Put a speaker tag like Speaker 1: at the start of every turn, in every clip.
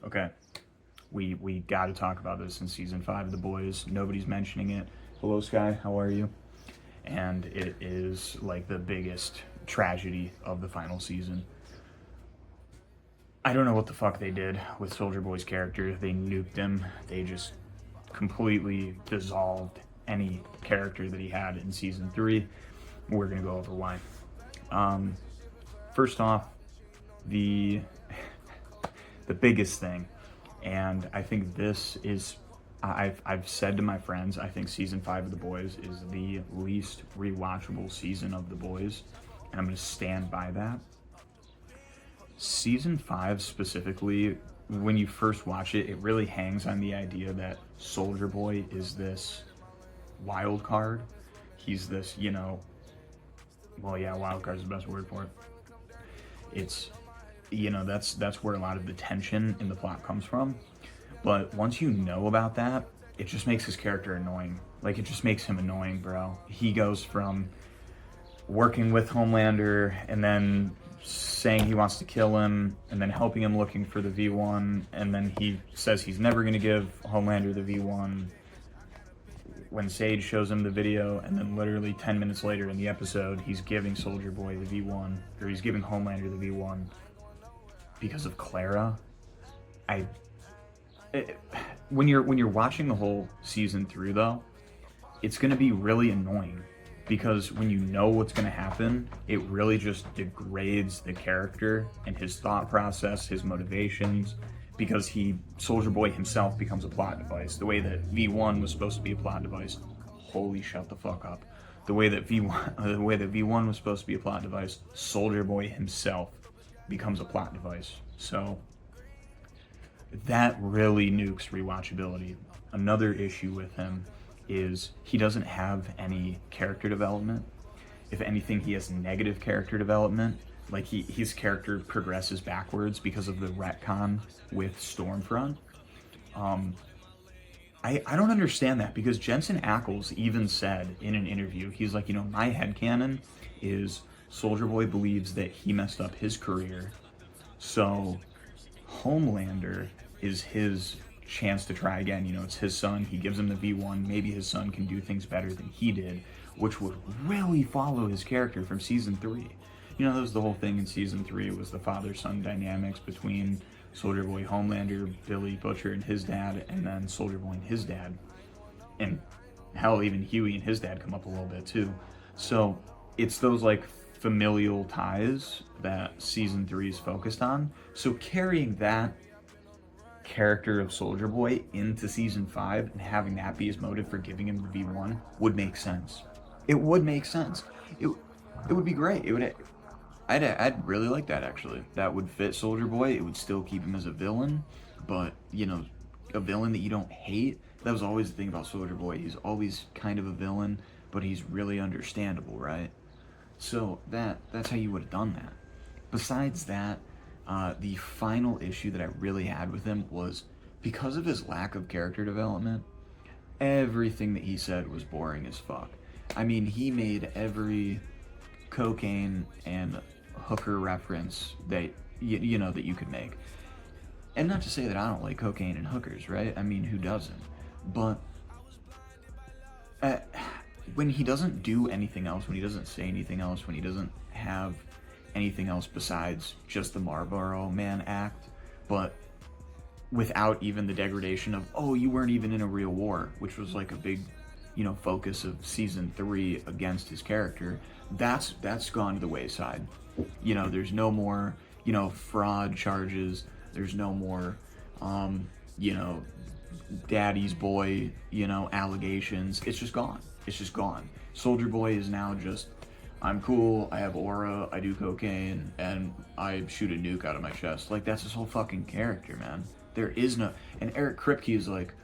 Speaker 1: Okay, we got to talk about this in season 5 of The Boys. Nobody's mentioning it. Hello, Sky. How are you? And it is like the biggest tragedy of the final season. I don't know what the fuck they did with Soldier Boy's character. They nuked him. They just completely dissolved any character that he had in season 3. We're gonna go over why. First off, the the biggest thing, and I think this is, I've said to my friends, I think season 5 of The Boys is the least rewatchable season of The Boys, and I'm going to stand by that. Season 5 specifically, when you first watch it, it really hangs on the idea that Soldier Boy is this wild card. He's this, well, yeah, wild card is the best word for it. It's, that's where a lot of the tension in the plot comes from. But once you know about that, it just makes his character annoying. Like, it just makes him annoying, bro. He goes from working with Homelander and then saying he wants to kill him and then helping him looking for the V1, and then he says he's never going to give Homelander the V1 when Sage shows him the video, and then literally 10 minutes later in the episode, he's giving Soldier Boy the V1, or he's giving Homelander the V1 because of Clara. When you're watching the whole season through, though, it's going to be really annoying because when you know what's going to happen, it really just degrades the character and his thought process, his motivations, because Soldier Boy himself becomes a plot device. The way that V1 was supposed to be a plot device, holy shut the fuck up. The way that V1 was supposed to be a plot device, Soldier Boy himself becomes a plot device. So that really nukes rewatchability. Another issue with him is he doesn't have any character development. If anything, he has negative character development. Like, his character progresses backwards because of the retcon with Stormfront. I don't understand that, because Jensen Ackles even said in an interview, he's like, my headcanon is Soldier Boy believes that he messed up his career, so Homelander is his chance to try again. It's his son. He gives him the V1. Maybe his son can do things better than he did, which would really follow his character from season 3. That was the whole thing in season 3, was the father-son dynamics between Soldier Boy, Homelander, Billy Butcher and his dad, and then Soldier Boy and his dad. And hell, even Huey and his dad come up a little bit too. So it's those like familial ties that season 3 is focused on. So carrying that character of Soldier Boy into season 5 and having that be his motive for giving him the V1 would make sense. It would make sense. It would be great. I'd really like that, actually. That would fit Soldier Boy. It would still keep him as a villain, but a villain that you don't hate. That was always the thing about Soldier Boy. He's always kind of a villain, but he's really understandable, right? So that's how you would have done that. Besides that, the final issue that I really had with him was because of his lack of character development, everything that he said was boring as fuck. I mean, he made every cocaine and hooker reference that that you could make. And not to say that I don't like cocaine and hookers, right? I mean, who doesn't? But when he doesn't do anything else, when he doesn't say anything else, when he doesn't have anything else besides just the Marlboro Man act, but without even the degradation of, oh, you weren't even in a real war, which was like a big, focus of season 3 against his character, that's gone to the wayside. There's no more, fraud charges. There's no more, daddy's boy, allegations. It's just gone. It's just gone. Soldier Boy is now just, I'm cool, I have aura, I do cocaine, and I shoot a nuke out of my chest. Like, that's his whole fucking character, man. There is no... And Eric Kripke is like,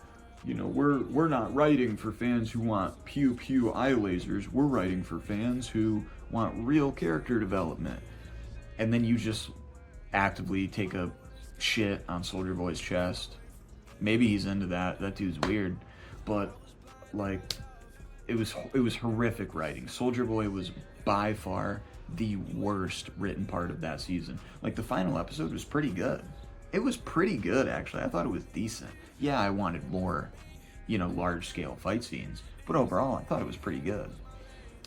Speaker 1: we're not writing for fans who want pew-pew eye lasers. We're writing for fans who want real character development. And then you just actively take a shit on Soldier Boy's chest. Maybe he's into that. That dude's weird. But, like, it was horrific writing. Soldier Boy was by far the worst written part of that season. Like, the final episode was pretty good. It was pretty good, actually. I thought it was decent. Yeah, I wanted more, large-scale fight scenes, but overall, I thought it was pretty good.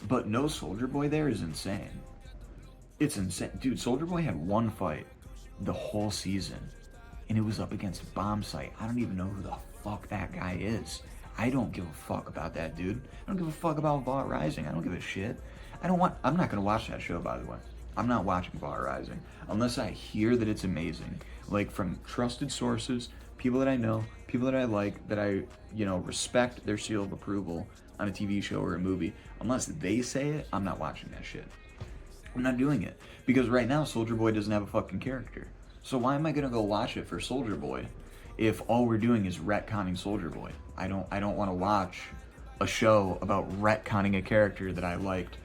Speaker 1: But no Soldier Boy there is insane. It's insane. Dude, Soldier Boy had one fight the whole season, and it was up against Bombsight. I don't even know who the fuck that guy is. I don't give a fuck about that dude. I don't give a fuck about Vought Rising. I don't give a shit. I'm not gonna watch that show, by the way. I'm not watching Vought Rising unless I hear that it's amazing. Like from trusted sources, people that I know, people that I like, that I, respect their seal of approval on a TV show or a movie. Unless they say it, I'm not watching that shit. I'm not doing it. Because right now, Soldier Boy doesn't have a fucking character. So why am I gonna go watch it for Soldier Boy if all we're doing is retconning Soldier Boy? I don't want to watch a show about retconning a character that I liked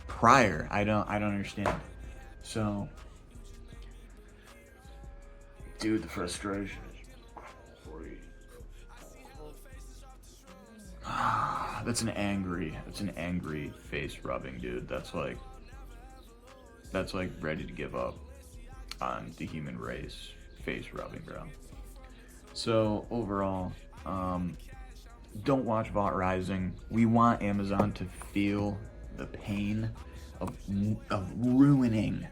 Speaker 1: prior. I don't understand. So, dude, the frustration is crazy. That's an angry face rubbing, dude. That's like ready to give up on the human race. Face rubbing, bro. So overall, don't watch Vought Rising. We want Amazon to feel the pain of ruining,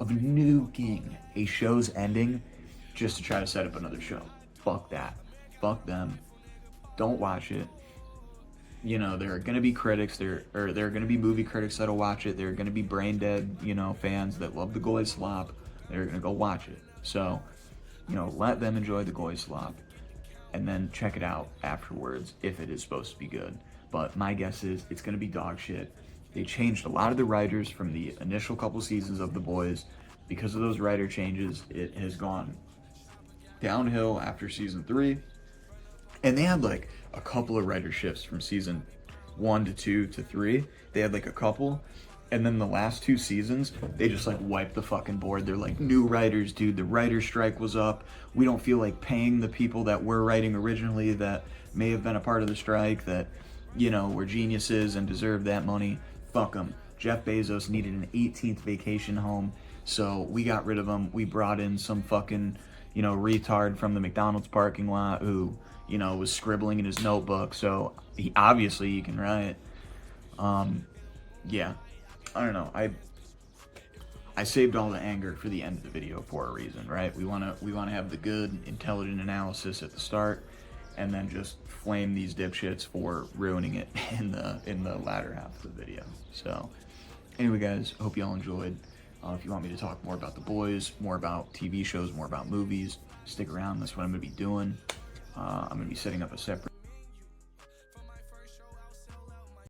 Speaker 1: of nuking a show's ending just to try to set up another show. Fuck that. Fuck them. Don't watch it. There are gonna be critics. There are gonna be movie critics that'll watch it. There are gonna be brain dead, fans that love the goy slop. They're gonna go watch it. So, let them enjoy the goy slop, and then check it out afterwards if it is supposed to be good. But my guess is it's gonna be dog shit. They changed a lot of the writers from the initial couple seasons of The Boys. Because of those writer changes, it has gone downhill after season 3. And they had like a couple of writer shifts from season 1 to 2 to 3. They had like a couple. And then the last 2 seasons, they just like wiped the fucking board. They're like, new writers, dude. The writer's strike was up. We don't feel like paying the people that were writing originally that may have been a part of the strike that, were geniuses and deserved that money. Fuck them. Jeff Bezos needed an 18th vacation home, so we got rid of him. We brought in some fucking, retard from the McDonald's parking lot who, was scribbling in his notebook, so he can write. Yeah. I don't know. I saved all the anger for the end of the video for a reason, right? We wanna have the good, intelligent analysis at the start, and then just flame these dipshits for ruining it in the latter half of the video. So, anyway, guys, hope y'all enjoyed. If you want me to talk more about The Boys, more about TV shows, more about movies, stick around. That's what I'm gonna be doing. I'm gonna be setting up a separate